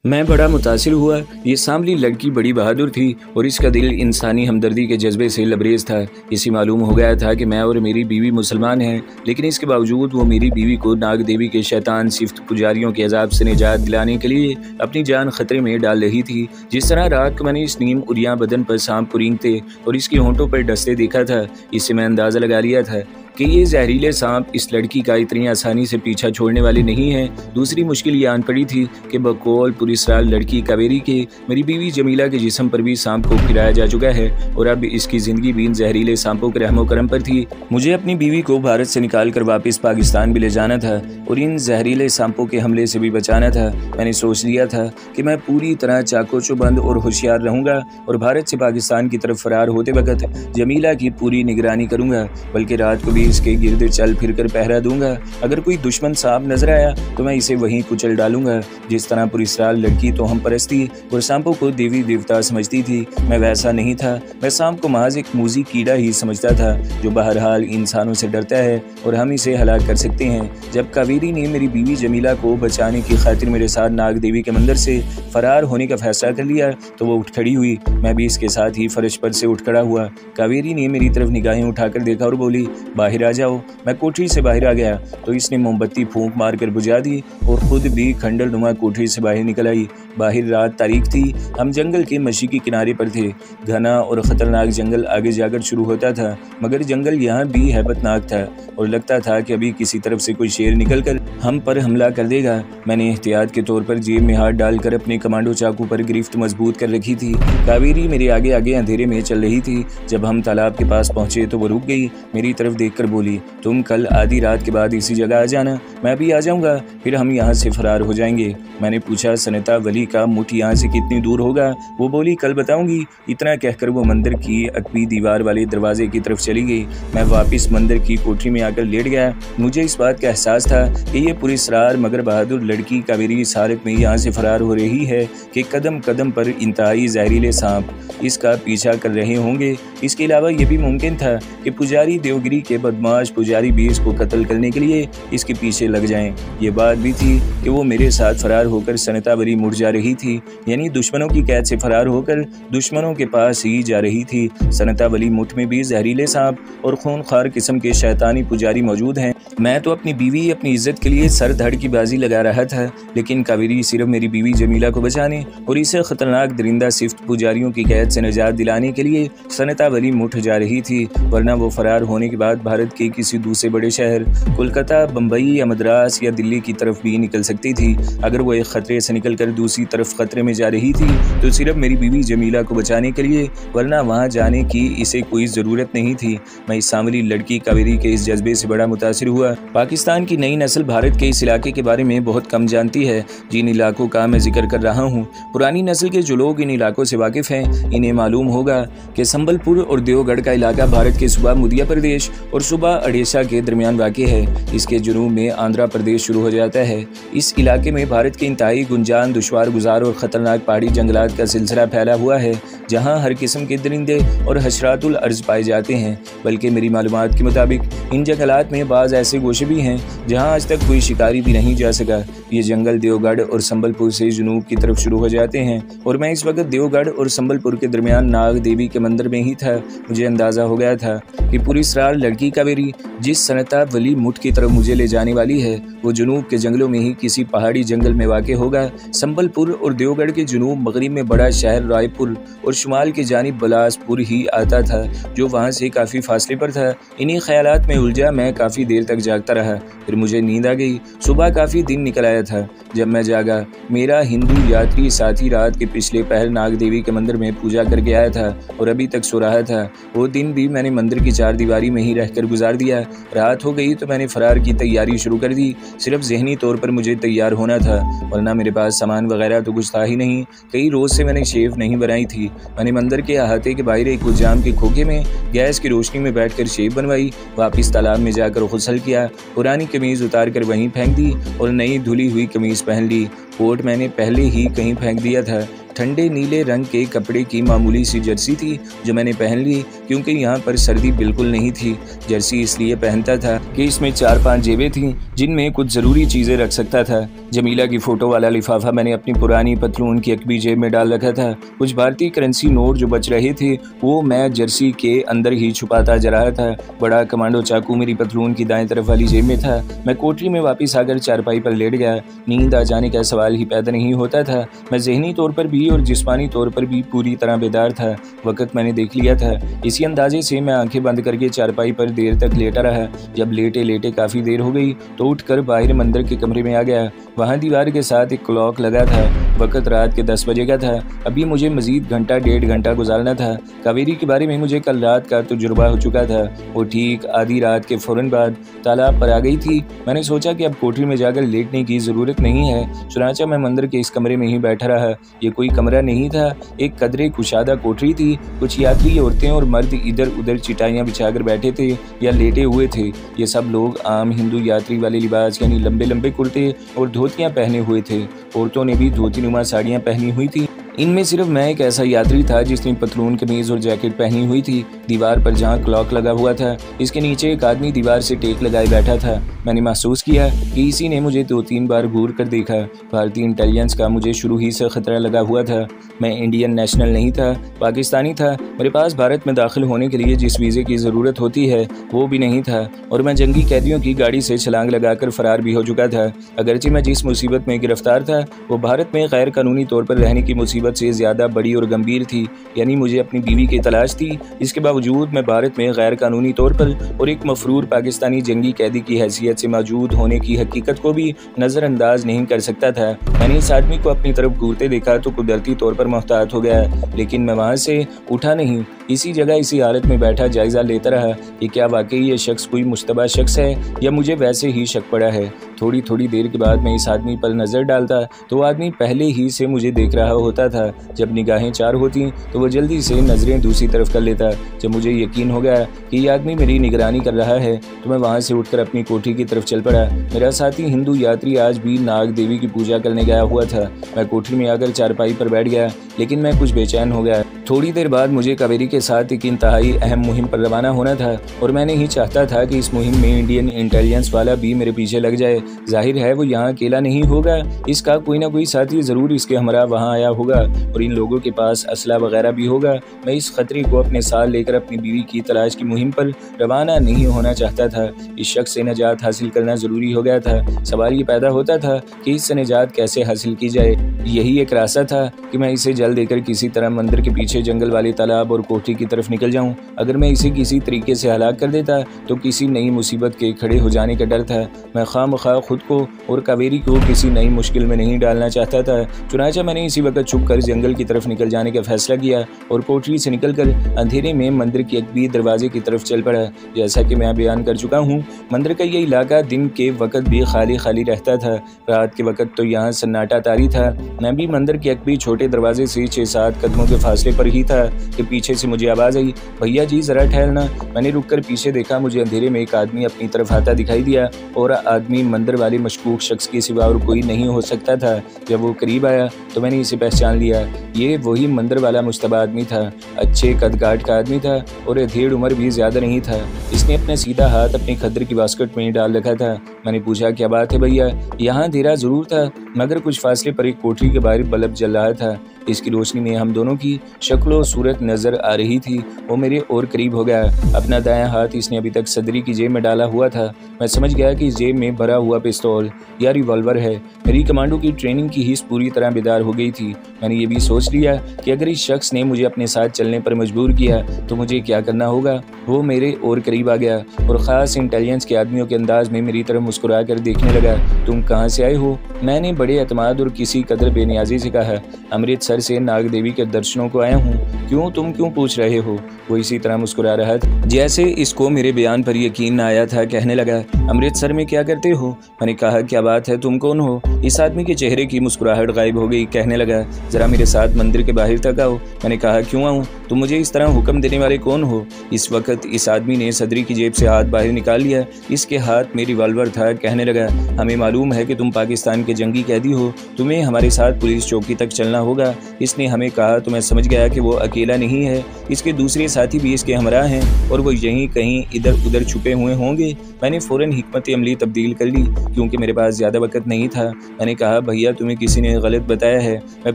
मैं बड़ा मुतासिर हुआ। ये सांवली लड़की बड़ी बहादुर थी और इसका दिल इंसानी हमदर्दी के जज्बे से लबरेज था। इसे मालूम हो गया था कि मैं और मेरी बीवी मुसलमान हैं, लेकिन इसके बावजूद वो मेरी बीवी को नाग देवी के शैतान सिफ्त पुजारियों के अजाब से निजात दिलाने के लिए अपनी जान खतरे में डाल रही थी। जिस तरह रात को मैंने इस नीम उरिया बदन पर सांप को रेंगते और इसकी होंठों पर डसते देखा था, इससे मैं अंदाज़ा लगा लिया था कि ये जहरीले सांप इस लड़की का इतनी आसानी से पीछा छोड़ने वाले नहीं हैं। दूसरी मुश्किल ये आन पड़ी थी कि बकौल पुलिसराल लड़की कावेरी के मेरी बीवी जमीला के जिस्म पर भी सांप को फिराया जा चुका है और अब इसकी ज़िंदगी भी इन जहरीले सांपों के रहमो करम पर थी। मुझे अपनी बीवी को भारत से निकाल कर वापस पाकिस्तान भी ले जाना था और इन जहरीले सांपों के हमले से भी बचाना था। मैंने सोच लिया था कि मैं पूरी तरह चाको चौबंद और होशियार रहूँगा और भारत से पाकिस्तान की तरफ फरार होते वक्त जमीला की पूरी निगरानी करूँगा, बल्कि रात को भी इसके गिर्द चल फिर कर पहरा दूंगा। अगर कोई दुश्मन सांप नजर आया तो मैं इसे वहीं कुचल डालूंगा। जिस तरह पुलिसराल लड़की तो हम परस्ती और सांपों को देवी देवता समझती थी, मैं वैसा नहीं था। मैं सांप को महज एक मूजी कीड़ा ही समझता था जो बहरहाल इंसानों से डरता है और हम इसे हलाक कर सकते हैं। जब कावेरी ने मेरी बीवी जमीला को बचाने की खातिर मेरे साथ नाग देवी के मंदिर से फरार होने का फैसला कर लिया तो वो उठ खड़ी हुई। मैं भी इसके साथ ही फर्श पर से उठ खड़ा हुआ। कावेरी ने मेरी तरफ निगाहें उठाकर देखा और बोली, बाहर आ जाओ। मैं कोठरी से बाहर आ गया तो इसने मोमबत्ती फूंक मारकर बुझा दी और खुद भी खंडर नुमा कोठरी से बाहर निकल आई। बाहर रात तारीख थी। हम जंगल के मशीकी किनारे पर थे। घना और ख़तरनाक जंगल आगे जाकर शुरू होता था, मगर जंगल यहाँ भी हैबतनाक था और लगता था कि अभी किसी तरफ से कोई शेर निकलकर हम पर हमला कर देगा। मैंने एहतियात के तौर पर जेब में हाथ डालकर अपने कमांडो चाकू पर गिरफ्त मजबूत कर रखी थी। कावेरी मेरे आगे आगे अंधेरे में चल रही थी। जब हम तालाब के पास पहुंचे तो वो रुक गई। मेरी तरफ देखकर बोली, तुम कल आधी रात के बाद इसी जगह आ जाना, मैं भी आ जाऊंगा, फिर हम यहाँ से फरार हो जाएंगे। मैंने पूछा, सनता वली का मुठ यहाँ से कितनी दूर होगा? वो बोली, कल बताऊंगी। इतना कहकर वो मंदिर की अकबी दीवार वाले दरवाजे की तरफ चली गई। मैं वापस मंदिर की कोठरी में आकर लेट गया। मुझे इस बात का एहसास था कि ये पुलिसरार मगर बहादुर लड़की कावेरी इस हालत में यहाँ से फरार हो रही है कि कदम कदम पर इंतहाई जहरीले सांप इसका पीछा कर रहे होंगे। इसके अलावा ये भी मुमकिन था कि पुजारी देवगिरी के बदमाश पुजारी भी इसको कत्ल करने के लिए इसके पीछे लग जाएं। ये बात भी थी कि वो मेरे साथ फरार होकर सनतावरी मुड़ जा रही थी, यानी दुश्मनों की कैद से फरार होकर दुश्मनों के पास ही जा रही थी। सनतावली मुठ में भी जहरीले सांप और खूनखार किस्म के शैतानी पुजारी मौजूद हैं। मैं तो अपनी बीवी अपनी इज्जत के लिए सर धड़ की बाजी लगा रहा था, लेकिन कावेरी सिर्फ मेरी बीवी जमीला को बचाने और इसे खतरनाक दरिंदा सिफ्त पुजारियों की कैद से निजात दिलाने के लिए सनतावली मुठ जा रही थी। वरना वो फरार होने के बाद भारत के किसी दूसरे बड़े शहर कोलकाता, बम्बई या मद्रास या दिल्ली की तरफ भी निकल सकती थी। अगर वो एक खतरे से निकलकर दूसरी तरफ खतरे में जा रही थी तो सिर्फ मेरी बीवी जमीला को बचाने के लिए, वरना वहाँ जाने की इसे कोई ज़रूरत नहीं थी। मैं इस सांवली लड़की कावेरी के इस जज्बे से बड़ा मुतासिर हुआ। पाकिस्तान की नई नस्ल भारत के इस इलाके के बारे में बहुत कम जानती है जिन इलाकों का मैं जिक्र कर रहा हूँ। पुरानी नस्ल के जो लोग इन इलाकों से वाकिफ़ हैं, इन्हें मालूम होगा कि संबलपुर और देवगढ़ का इलाका भारत के सूबा मध्य प्रदेश और सूबा ओडिशा के दरमियान वाक़ है। इसके जुनूब में आंध्र प्रदेश शुरू हो जाता है। इस इलाके में भारत के इंतहाई गुंजान, दुश्वार गुजार और ख़तरनाक पहाड़ी जंगलात का सिलसिला फैला हुआ है, जहाँ हर किस्म के दरिंदे और हशरातुल अर्ज़ पाए जाते हैं। बल्कि मेरी मालूमात के मुताबिक इन जंगलात में बाज़ ऐसे गोशे भी हैं जहाँ आज तक कोई शिकारी भी नहीं जा सका। ये जंगल देवगढ़ और संबलपुर से जुनूब की तरफ शुरू हो जाते हैं और मैं इस वक्त देवगढ़ और संबलपुर के दरमियान नाग देवी के मंदिर में ही था। मुझे अंदाज़ा हो गया था कि पुलिसरार लड़की कावेरी जिस सनतावली मुठ की तरफ मुझे ले जाने वाली है वो जुनूब के जंगलों में ही किसी पहाड़ी जंगल में वाक़ होगा। संबलपुर और देवगढ़ के जुनूब मगरिब में बड़ा शहर रायपुर और शुमाल की जानिब बिलासपुर ही आता था, जो वहाँ से काफ़ी फासले पर था। इन्हीं ख्यालात में उलझा मैं काफ़ी देर तक जागता रहा। फिर मुझे नींद आ गई। सुबह काफ़ी दिन निकल आया था। जब मैं जागा, मेरा हिंदू यात्री साथी रात के पिछले पहर नाग देवी के मंदिर में पूजा करके आया था और अभी तक सो रहा था। वो दिन भी मैंने मंदिर की चार दीवारी में ही रहकर गुजार दिया। रात हो गई तो मैंने फरार की तैयारी शुरू कर दी। सिर्फ जहनी तौर पर मुझे तैयार होना था, वरना मेरे पास सामान वगैरह तो कुछ था ही नहीं। कई रोज़ से मैंने शेव नहीं बनाई थी। मैंने मंदिर के अहाते के बाहर एक गुजाम के खोखे में गैस की रोशनी में बैठकर शेव बनवाई। वापस तालाब में जाकर गुस्ल किया। पुरानी कमीज़ उतार कर वहीं फेंक दी और नई धुली हुई कमीज़ पहन ली। कोट मैंने पहले ही कहीं फेंक दिया था। ठंडे नीले रंग के कपड़े की मामूली सी जर्सी थी जो मैंने पहन ली, क्योंकि यहाँ पर सर्दी बिल्कुल नहीं थी। जर्सी इसलिए पहनता था कि इसमें 4-5 जेबें थीं जिनमें कुछ ज़रूरी चीज़ें रख सकता था। जमीला की फ़ोटो वाला लिफाफा मैंने अपनी पुरानी पतलून की अकबी जेब में डाल रखा था। कुछ भारतीय करेंसी नोट जो बच रहे थे वो मैं जर्सी के अंदर ही छुपाता जा रहा था। बड़ा कमांडो चाकू मेरी पतलून की दाएं तरफ वाली जेब में था। मैं कोठरी में वापस आकर चारपाई पर लेट गया। नींद आ जाने का सवाल ही पैदा नहीं होता था। मैं ज़हनी तौर पर भी और जिस्मानी तौर पर भी पूरी तरह बेदार था। वक्त मैंने देख लिया था। इसी अंदाजे से मैं आंखें बंद करके चारपाई पर देर तक लेटा रहा। जब लेटे लेटे काफ़ी देर हो गई तो उठकर बाहर मंदिर के कमरे में आ गया। वहाँ दीवार के साथ एक क्लॉक लगा था। वक्त रात के 10 बजे का था। अभी मुझे मजीद घंटा 1.5 घंटा गुजारना था। कावेरी के बारे में मुझे कल रात का तजुर्बा हो चुका था। वो ठीक आधी रात के फ़ौरन बाद तालाब पर आ गई थी। मैंने सोचा कि अब कोठरी में जाकर लेटने की ज़रूरत नहीं है। चुनांचे मैं मंदिर के इस कमरे में ही बैठा रहा। ये कोई कमरा नहीं था, एक कदरे कुशादा कोठरी थी। कुछ यात्री औरतें और मर्द इधर उधर चिटाइयाँ बिछाकर बैठे थे या लेटे हुए थे। ये सब लोग आम हिंदू यात्री वाले लिबास यानी लंबे लंबे कुर्ते और धोतियाँ पहने हुए थे। औरतों ने भी धोती नुमा साड़ियाँ पहनी हुई थी। इनमें सिर्फ मैं एक ऐसा यात्री था जिसने पतलून कमीज और जैकेट पहनी हुई थी। दीवार पर जहाँ क्लॉक लगा हुआ था इसके नीचे एक आदमी दीवार से टेक लगाए बैठा था। मैंने महसूस किया कि इसी ने मुझे 2-3 बार घूर कर देखा। भारतीय इंटेलिजेंस का मुझे शुरू ही से खतरा लगा हुआ था। मैं इंडियन नेशनल नहीं था, पाकिस्तानी था। मेरे पास भारत में दाखिल होने के लिए जिस वीज़े की ज़रूरत होती है वो भी नहीं था और मैं जंगी कैदियों की गाड़ी से छलांग लगाकर फ़रार भी हो चुका था। अगरचे मैं जिस मुसीबत में गिरफ्तार था वो भारत में गैर कानूनी तौर पर रहने की मुसीबत से ज़्यादा बड़ी और गंभीर थी। यानी मुझे अपनी बीवी की तलाश थी। इसके बावजूद मैं भारत में गैर कानूनी तौर पर और एक मफरूर पाकिस्तानी जंगी कैदी की हैसियत से मौजूद होने की हकीकत को भी नज़रअंदाज नहीं कर सकता था। मैंने इस आदमी को अपनी तरफ घूरते देखा तो कुदरती तौर पर मोहतात हो गया, लेकिन मैं वहाँ से उठा नहीं। इसी जगह इसी हालत में बैठा जायज़ा लेता रहा कि क्या वाकई ये शख्स कोई मुश्तबा शख्स है या मुझे वैसे ही शक पड़ा है। थोड़ी थोड़ी देर के बाद मैं इस आदमी पर नज़र डालता तो आदमी पहले ही से मुझे देख रहा होता था। जब निगाहें चार होती तो वो जल्दी से नज़रें दूसरी तरफ कर लेता। जब मुझे यकीन हो गया कि ये आदमी मेरी निगरानी कर रहा है तो मैं वहाँ से उठकर अपनी कोठी की तरफ चल पड़ा। मेरा साथी हिंदू यात्री आज भी नाग देवी की पूजा करने गया हुआ था। मैं कोठरी में आकर चारपाई पर बैठ गया, लेकिन मैं कुछ बेचैन हो गया। थोड़ी देर बाद मुझे कावेरी के साथ एक इंतहाई अहम मुहिम पर रवाना होना था और मैंने ही चाहता था कि इस मुहिम में इंडियन इंटेलिजेंस वाला भी मेरे पीछे लग जाए। जाहिर है वो यहाँ अकेला नहीं होगा, इसका कोई ना कोई साथी ज़रूर इसके हमरा वहाँ आया होगा और इन लोगों के पास असला वगैरह भी होगा। मैं इस खतरे को अपने साथ लेकर अपनी बीवी की तलाश की मुहिम पर रवाना नहीं होना चाहता था। इस शख्स से निजात हासिल करना ज़रूरी हो गया था। सवाल ये पैदा होता था कि इससे निजात कैसे हासिल की जाए। यही एक रास्ता था कि मैं इसे जल देकर किसी तरह मंदिर के पीछे जंगल वाले तालाब और कोठी की तरफ निकल जाऊं। अगर मैं इसे किसी तरीके से हलाक कर देता तो किसी नई मुसीबत के खड़े हो जाने का डर था। मैं खामखा खुद को और कावेरी को किसी नई मुश्किल में नहीं डालना चाहता था। चुनांचे मैंने इसी वक्त छुपकर जंगल की तरफ निकल जाने का फैसला किया और कोठरी से निकलकर अंधेरे में मंदिर के अकबी दरवाजे की तरफ चल पड़ा। जैसा कि मैं बयान कर चुका हूँ, मंदिर का ये इलाका दिन के वक्त भी खाली खाली रहता था। रात के वक्त तो यहाँ सन्नाटा तारी था। मैं भी मंदिर के अकबी छोटे दरवाजे से 6-7 कदमों के फासले पर ही था कि पीछे से मुझे आवाज़ आई, भैया जी ज़रा ठहरना। मैंने रुककर पीछे देखा। मुझे अंधेरे में एक आदमी अपनी तरफ आता दिखाई दिया और आदमी मंदिर वाले मशकूक शख्स के सिवा और कोई नहीं हो सकता था। जब वो करीब आया तो मैंने इसे पहचान लिया। ये वही मंदिर वाला मुश्तबा आदमी था। अच्छे कदकाठ का आदमी था और अधेड़ उम्र भी ज़्यादा नहीं था। इसने अपना सीधा हाथ अपनी खद्दर की बास्केट में डाल रखा था। मैंने पूछा, क्या बात है भैया? यहाँ अंधेरा ज़रूर था मगर कुछ फासले पर एक कोठरी के बाहर बल्ब जल रहा था। इसकी रोशनी में हम दोनों की शक्ल सूरत नज़र आ रही थी। वो मेरे और करीब हो गया। अपना दायां हाथ इसने अभी तक सदरी की जेब में डाला हुआ था। मैं समझ गया कि इस जेब में भरा हुआ पिस्तौल या रिवॉल्वर है। मेरी कमांडो की ट्रेनिंग की हिस्स पूरी तरह बेदार हो गई थी। मैंने ये भी सोच लिया कि अगर इस शख्स ने मुझे अपने साथ चलने पर मजबूर किया तो मुझे क्या करना होगा। वो मेरे और करीब आ गया और ख़ास इंटेलिजेंस के आदमियों के अंदाज में मेरी तरफ मुस्कुरा कर देखने लगा। तुम कहाँ से आए हो? मैंने बड़े एतमाद और किसी कदर बेनियाजी से कहा, अमृतसर से नाग देवी के दर्शनों को आया हूँ। क्यों, तुम क्यों पूछ रहे हो? वो इसी तरह मुस्कुरा रहा था जैसे इसको मेरे बयान पर यकीन न आया था। कहने लगा, अमृतसर में क्या करते हो? मैंने कहा, क्या बात है, तुम कौन हो? इस आदमी के चेहरे की मुस्कुराहट गायब हो गई। कहने लगा, जरा मेरे साथ मंदिर के बाहर तक आओ। मैंने कहा, क्यों आऊँ? तुम मुझे इस तरह हुक्म देने वाले कौन हो? इस वक्त इस आदमी ने सदरी की जेब से हाथ बाहर निकाल लिया। इसके हाथ में रिवॉल्वर था। कहने लगा, हमें मालूम है कि तुम पाकिस्तान के जंगी कैदी हो, तुम्हें हमारे साथ पुलिस चौकी तक चलना होगा। इसने हमें कहा तो मैं समझ गया कि वो अकेला नहीं है, इसके दूसरे साथी भी इसके हमरा हैं और वो यहीं कहीं इधर उधर छुपे हुए होंगे। मैंने फ़ौरन हिकमत अमली तब्दील कर ली क्योंकि मेरे पास ज़्यादा वक्त नहीं था। मैंने कहा, भैया तुम्हें किसी ने गलत बताया है, मैं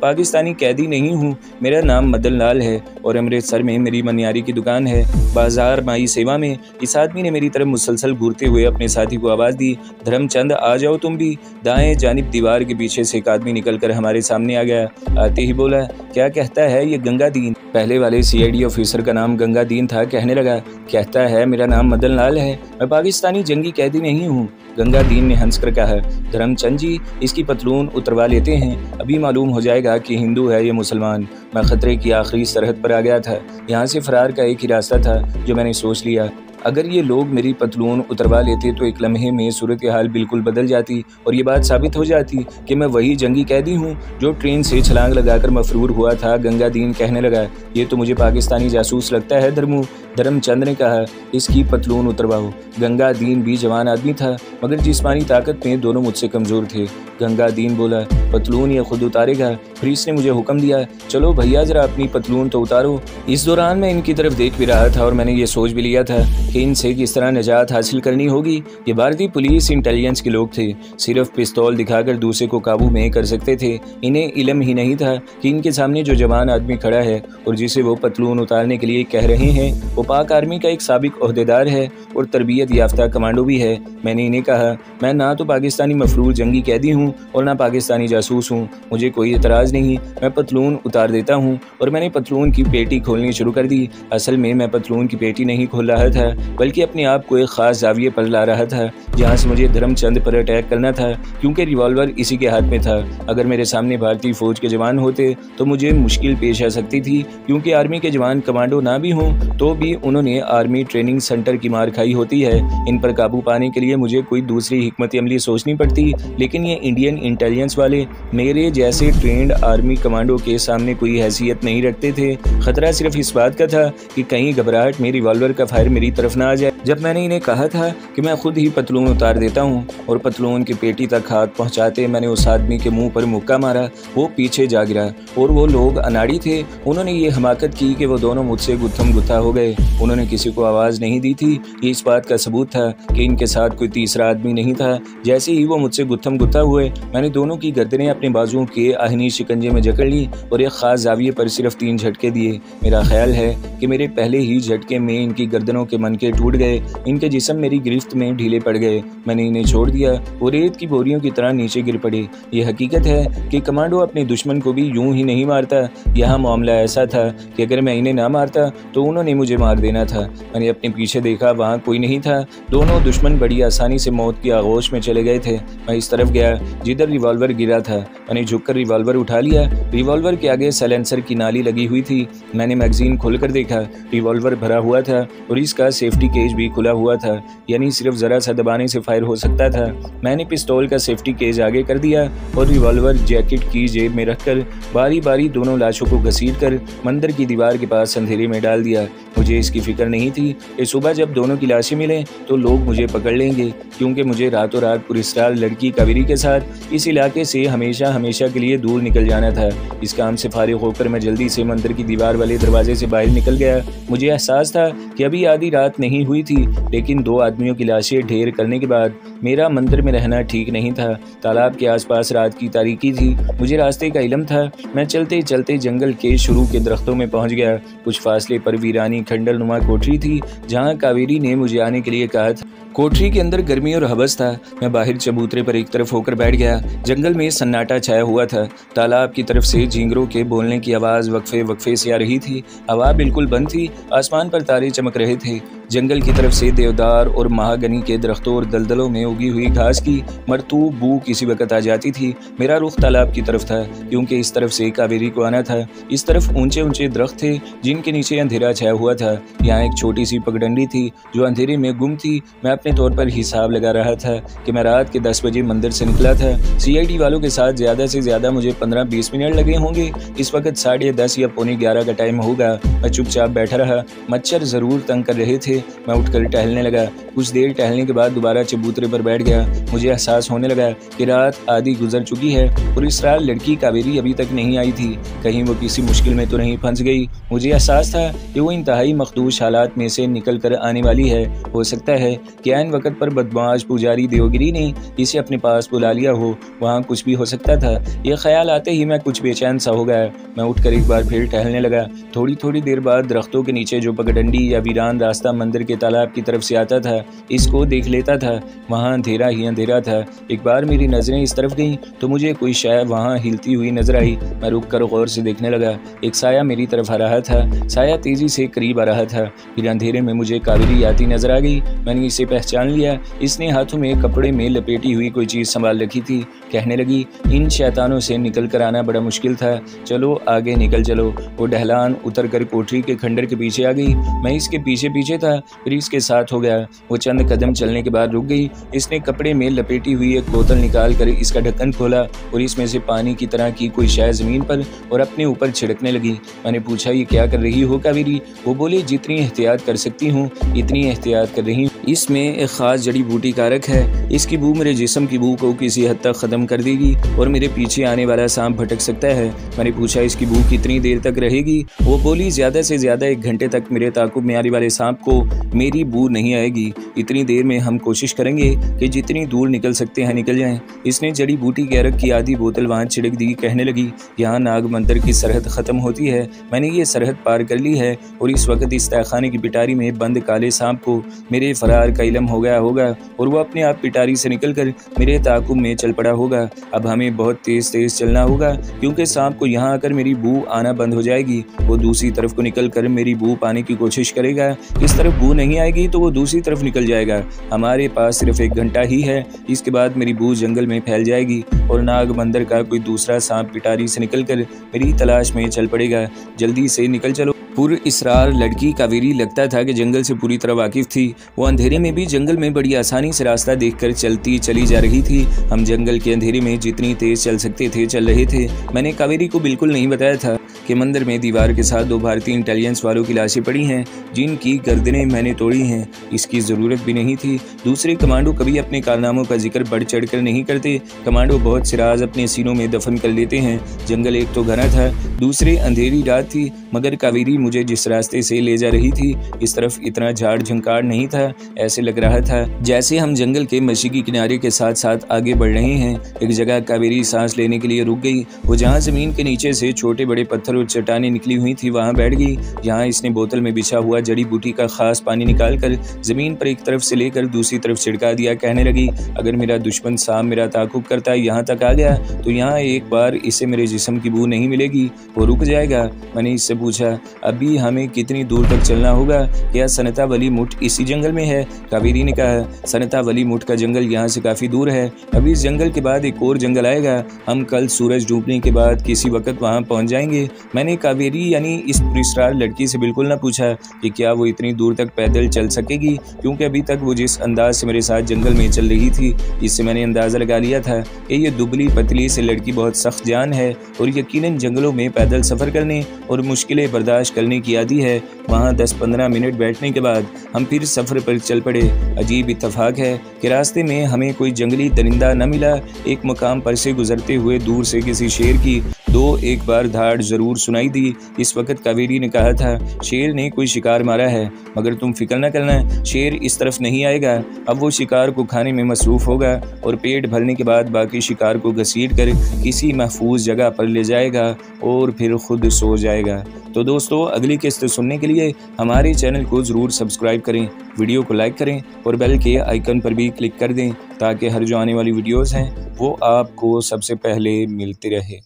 पाकिस्तानी कैदी नहीं हूँ, मेरा नाम मदन लाल है और अमृतसर में मेरी मनियारी की दुकान है, बाजार माई सेवा में। इस आदमी ने मेरी तरफ मुसलसल घूरते हुए अपने साथी को आवाज़ दी, धर्मचंद आ जाओ तुम भी। दाएं जानिब दीवार के पीछे से एक आदमी निकलकर हमारे सामने आ गया। आते ही बोला, क्या कहता है ये गंगादीन? पहले वाले सीआईडी ऑफिसर का नाम गंगादीन था। कहने लगा, कहता है मेरा नाम मदन लाल है, मैं पाकिस्तानी जंगी कैदी नहीं हूँ। गंगादीन ने हंसकर कहा, धर्मचंद जी इसकी पतलून उतरवा लेते हैं, अभी मालूम हो जाएगा कि हिंदू है या मुसलमान। मैं खतरे की आखिरी सरहद पर आ गया था। यहाँ से फरार का एक ही रास्ता था जो मैंने सोच लिया। अगर ये लोग मेरी पतलून उतरवा लेते तो एक लम्हे में सूरत हाल बिल्कुल बदल जाती और ये बात साबित हो जाती कि मैं वही जंगी कैदी हूँ जो ट्रेन से छलांग लगाकर मफरूर हुआ था। गंगादीन कहने लगा, ये तो मुझे पाकिस्तानी जासूस लगता है धर्मू। धर्मचंद ने कहा, इसकी पतलून उतरवाओ। गंगादीन भी जवान आदमी था मगर जिस्मानी ताकत में दोनों मुझसे कमज़ोर थे। गंगादीन बोला, पतलून ये खुद उतारेगा, फिर इसने मुझे हुक्म दिया, चलो भैया ज़रा अपनी पतलून तो उतारो। इस दौरान मैं इनकी तरफ देख भी रहा था और मैंने ये सोच भी लिया था कि इनसे किस तरह निजात हासिल करनी होगी। ये भारतीय पुलिस इंटेलिजेंस के लोग थे, सिर्फ पिस्तौल दिखाकर दूसरे को काबू में कर सकते थे। इन्हें इल्म ही नहीं था कि इनके सामने जो जवान आदमी खड़ा है और जिसे वो पतलून उतारने के लिए कह रहे हैं वो पाक आर्मी का एक साबिक ओहदेदार है और तरबियत याफ्ता कमांडो भी है। मैंने इन्हें कहा, मैं ना तो पाकिस्तानी मफरूर जंगी कैदी हूँ और ना पाकिस्तानी जासूस हूँ, मुझे कोई एतराज़ नहीं, मैं पतलून उतार देता हूँ। और मैंने पतलून की पेटी खोलनी शुरू कर दी। असल में मैं पतलून की पेटी नहीं खोल रहा था बल्कि अपने आप को एक ख़ास जाविये पर ला रहा था जहाँ से मुझे धर्मचंद पर अटैक करना था क्योंकि रिवॉल्वर इसी के हाथ में था। अगर मेरे सामने भारतीय फ़ौज के जवान होते तो मुझे मुश्किल पेश आ सकती थी क्योंकि आर्मी के जवान कमांडो ना भी हों तो भी उन्होंने आर्मी ट्रेनिंग सेंटर की मार खाई होती है। इन पर काबू पाने के लिए मुझे कोई दूसरी हिकमत अमली सोचनी पड़ती, लेकिन ये इंडियन इंटेलिजेंस वाले मेरे जैसे ट्रेंड आर्मी कमांडो के सामने कोई हैसियत नहीं रखते थे। खतरा सिर्फ इस बात का था कि कहीं घबराहट में रिवॉल्वर का फायर मेरी तरफ ना आ जाए। जब मैंने इन्हें कहा था कि मैं खुद ही पतलून उतार देता हूँ और पतलून की पेटी तक हाथ पहुँचाते मैंने उस आदमी के मुंह पर मुक्का मारा। वो पीछे जा गिरा और वो लोग अनाड़ी थे, उन्होंने ये हमाकत की कि वो दोनों मुझसे गुत्थम गुत्था हो गए। उन्होंने किसी को आवाज़ नहीं दी थी। ये इस बात का सबूत था कि इनके साथ कोई तीसरा आदमी नहीं था। जैसे ही वो मुझसे गुत्थम गुत्था हुए मैंने दोनों की गर्दनें अपने बाजुओं के आहनी शिकंजे में जकड़ ली और एक ख़ास जाविये पर सिर्फ 3 झटके दिए। मेरा ख्याल है कि मेरे पहले ही झटके में इनकी गर्दनों के मनके टूट गए, इनके जिस्म मेरी गिरफ्त में ढीले पड़ गए। मैंने इन्हें छोड़ दिया वो रेत की बोरियों की तरह नीचे गिर पड़े। ये हकीकत है कि कमांडो अपने दुश्मन को भी यूं ही नहीं मारता। यहाँ मामला ऐसा था कि अगर मैं इन्हें ना मारता तो उन्होंने मुझे मार देना था। मैंने अपने पीछे देखा, वहाँ कोई नहीं था। दोनों दुश्मन बड़ी आसानी से मौत की आगोश में चले गए थे। मैं इस तरफ गया जिधर रिवॉल्वर गिरा था। मैंने झुककर रिवॉल्वर उठा लिया। रिवॉल्वर के आगे साइलेंसर की नाली लगी हुई थी। मैंने मैगजीन खोलकर देखा, रिवॉल्वर भरा हुआ था और इसका सेफ्टी केज भी खुला हुआ था, यानी सिर्फ ज़रा सा दबाने से फायर हो सकता था। मैंने पिस्तौल का सेफ्टी केज आगे कर दिया और रिवॉल्वर जैकेट की जेब में रखकर बारी बारी दोनों लाशों को घसीटकर मंदिर की दीवार के पास अंधेरे में डाल दिया। मुझे इसकी फिक्र नहीं थी कि सुबह जब दोनों की लाशें मिलें तो लोग मुझे पकड़ लेंगे, क्योंकि मुझे रातों रात पुरस्कार लड़की कावेरी के साथ इस इलाके से हमेशा हमेशा के लिए दूर निकल जाना था। इस काम से फारिग होकर मैं जल्दी से मंदिर की दीवार वाले दरवाजे से बाहर निकल गया। मुझे एहसास था कि अभी आधी रात नहीं हुई थी, लेकिन 2 आदमियों की लाशें ढेर करने के बाद मेरा मंदिर में रहना ठीक नहीं था। तालाब के आसपास रात की तारीकी थी। मुझे रास्ते का इल्म था। मैं चलते चलते जंगल के शुरू के दरख्तों में पहुंच गया। कुछ फासले पर वीरानी खंडर नुमा कोठरी थी जहां कावेरी ने मुझे आने के लिए कहा था। कोठरी के अंदर गर्मी और हवस था। मैं बाहर चबूतरे पर एक तरफ होकर बैठ गया। जंगल में सन्नाटा छाया हुआ था। तालाब की तरफ से झींगरों के बोलने की आवाज़ वक्फे वक्फे से आ रही थी। हवा बिल्कुल बंद थी। आसमान पर तारे चमक रहे थे। जंगल की तरफ से देवदार और महागनी के दरख्तों और दलदलों में उगी हुई घास की मरतूब बू किसी वक्त आ जाती थी। मेरा रुख तालाब की तरफ था, क्योंकि इस तरफ से कावेरी को आना था। इस तरफ ऊंचे ऊंचे दरख्त थे जिनके नीचे अंधेरा छाया हुआ था। यहाँ एक छोटी सी पगडंडी थी जो अंधेरे में गुम थी। मैं अपने तौर पर हिसाब लगा रहा था कि मैं रात के 10 बजे मंदिर से निकला था। CID वालों के साथ ज़्यादा से ज़्यादा मुझे 15-20 मिनट लगे होंगे। इस वक्त 10:30 या 11:45 का टाइम होगा। मैं चुपचाप बैठा रहा। मच्छर ज़रूर तंग कर रहे थे। मैं उठकर टहलने लगा। कुछ देर टहलने के बाद दोबारा चबूतरे पर बैठ गया। मुझे एहसास होने लगा कि रात आधी गुजर चुकी है और इस रात लड़की कावेरी अभी तक नहीं आई थी। कहीं वो किसी मुश्किल में तो नहीं फंस गई। मुझे एहसास था कि वो इंतहाई मखदूश हालात में से निकल कर आने वाली है। हो सकता है कि ऐन वक्त पर बदमाश पुजारी देवगिरी ने इसे अपने पास बुला लिया हो। वहाँ कुछ भी हो सकता था। ये ख्याल आते ही मैं कुछ बेचैन सा हो गया। मैं उठकर एक बार फिर टहलने लगा। थोड़ी देर बाद दरख्तों के नीचे जो पगडंडी या वीरान रास्ता मंदिर के तालाब की तरफ से आता था, इसको देख लेता था। वहाँ अंधेरा ही अंधेरा था। एक बार मेरी नज़रें इस तरफ गईं तो मुझे कोई शय वहाँ हिलती हुई नजर आई। मैं रुक कर गौर से देखने लगा। एक साया मेरी तरफ आ रहा था। साया तेजी से करीब आ रहा था। फिर अंधेरे में मुझे कावेरी आती नजर आ गई। मैंने इसे पहचान लिया। इसने हाथों में कपड़े में लपेटी हुई कोई चीज़ संभाल रखी थी। कहने लगी, इन शैतानों से निकल कर आना बड़ा मुश्किल था। चलो आगे निकल चलो। वो ढलान उतर कर कोठरी के खंडर के पीछे आ गई। मैं इसके पीछे पीछे था, फिर इसके साथ हो गया। वो चंद कदम चलने के बाद रुक गई। इसने कपड़े में लपेटी हुई एक बोतल निकाल कर इसका ढक्कन खोला और इसमें से पानी की तरह की कोई शय ज़मीन पर और अपने ऊपर छिड़कने लगी। मैंने पूछा, ये क्या कर रही हो कावेरी? वो बोली, जितनी एहतियात कर सकती हूँ इतनी एहतियात कर रही हूँ। इसमें एक ख़ास जड़ी बूटी कारक है। इसकी बू मेरे जिस्म की बू को किसी हद तक ख़त्म कर देगी और मेरे पीछे आने वाला सांप भटक सकता है। मैंने पूछा, इसकी बू कितनी देर तक रहेगी? वो बोली, ज़्यादा से ज़्यादा 1 घंटे तक मेरे ताक़ुब में आने वाले सांप को मेरी बू नहीं आएगी। इतनी देर में हम कोशिश करेंगे कि जितनी दूर निकल सकते हैं निकल जाएं। इसने जड़ी बूटी कारक की आधी बोतल वहाँ छिड़क दी। कहने लगी, यहाँ नाग मंदिर की सरहद ख़त्म होती है। मैंने ये सरहद पार कर ली है और इस वक्त इस तहखाने की पिटारी में बंद काले सांप को मेरे फरार का इल्म हो गया होगा और वो अपने आप पिटारी से निकलकर मेरे ताक़ुब में चल पड़ा होगा। अब हमें बहुत तेज़ चलना होगा क्योंकि सांप को यहाँ आकर मेरी बू आना बंद हो जाएगी। वो दूसरी तरफ को निकल कर मेरी बू पाने की कोशिश करेगा। इस तरफ बू नहीं आएगी तो वो दूसरी तरफ निकल जाएगा। हमारे पास सिर्फ 1 घंटा ही है। इसके बाद मेरी बू जंगल में फैल जाएगी और नाग मंदिर का कोई दूसरा सांप पिटारी से निकलकर मेरी तलाश में चल पड़ेगा। जल्दी से निकल चलो। पुर इसरार लड़की कावेरी लगता था कि जंगल से पूरी तरह वाकिफ थी। वो अंधेरे में भी जंगल में बड़ी आसानी से रास्ता देखकर चलती चली जा रही थी। हम जंगल के अंधेरे में जितनी तेज चल सकते थे चल रहे थे। मैंने कावेरी को बिल्कुल नहीं बताया था कि मंदिर में दीवार के साथ 2 भारतीय इंटेलिजेंस वालों की लाशें पड़ी हैं जिनकी गर्दनें मैंने तोड़ी हैं। इसकी ज़रूरत भी नहीं थी। दूसरे कमांडो कभी अपने कारनामों का जिक्र बढ़ चढ़ कर नहीं करते। कमांडो बहुत से राज अपने सीनों में दफन कर लेते हैं। जंगल एक तो घना था, दूसरे अंधेरी रात थी, मगर कावेरी मुझे जिस रास्ते से ले जा रही थी इस तरफ इतना झाड़ झंकार नहीं था। ऐसे लग रहा था जैसे हम जंगल के मशीकी किनारे के साथ साथ आगे बढ़ रहे हैं। एक जगह कावेरी सांस लेने के लिए रुक गई। वो जहाँ जमीन के नीचे से छोटे बड़े पत्थर और चट्टानें निकली हुई थी वहाँ बैठ गई। यहाँ इसने बोतल में बिछा हुआ जड़ी बूटी का खास पानी निकालकर जमीन पर एक तरफ से लेकर दूसरी तरफ छिड़का दिया। कहने लगी, अगर मेरा दुश्मन सांप मेरा ताकुब करता यहाँ तक आ गया तो यहाँ एक बार इसे मेरे जिस्म की बू नहीं मिलेगी, वो रुक जाएगा। मैंने इससे पूछा, अभी हमें कितनी दूर तक चलना होगा? क्या सनता वली मुठ इसी जंगल में है? कावेरी ने कहा, सनता वली मुठ का जंगल यहाँ से काफ़ी दूर है। अभी इस जंगल के बाद एक और जंगल आएगा। हम कल सूरज डूबने के बाद किसी वक्त वहाँ पहुँच जाएंगे। मैंने कावेरी यानी इस पुरस्कार लड़की से बिल्कुल ना पूछा कि क्या वो इतनी दूर तक पैदल चल सकेगी, क्योंकि अभी तक वो जिस अंदाज से मेरे साथ जंगल में चल रही थी इससे मैंने अंदाज़ा लगा लिया था कि ये दुबली पतली से लड़की बहुत सख्त जान है और यकीनन जंगलों में पैदल सफ़र करने और मुश्किलें बर्दाश्त करने की आदी है। वहाँ 10-15 मिनट बैठने के बाद हम फिर सफ़र पर चल पड़े। अजीब इत्तेफाक है कि रास्ते में हमें कोई जंगली दरिंदा न मिला। एक मकाम पर से गुजरते हुए दूर से किसी शेर की 2-1 बार धाड़ ज़रूर सुनाई दी। इस वक्त कावेरी ने कहा था, शेर ने कोई शिकार मारा है, मगर तुम फिक्र न करना, शेर इस तरफ नहीं आएगा। अब वो शिकार को खाने में मसरूफ़ होगा और पेट भरने के बाद बाकी शिकार को घसीट कर किसी महफूज जगह पर ले जाएगा और फिर खुद सो जाएगा। तो दोस्तों, अगली किस्त सुनने के लिए हमारे चैनल को ज़रूर सब्सक्राइब करें, वीडियो को लाइक करें और बेल के आइकन पर भी क्लिक कर दें ताकि हर जो आने वाली वीडियोज़ हैं वो आपको सबसे पहले मिलती रहे।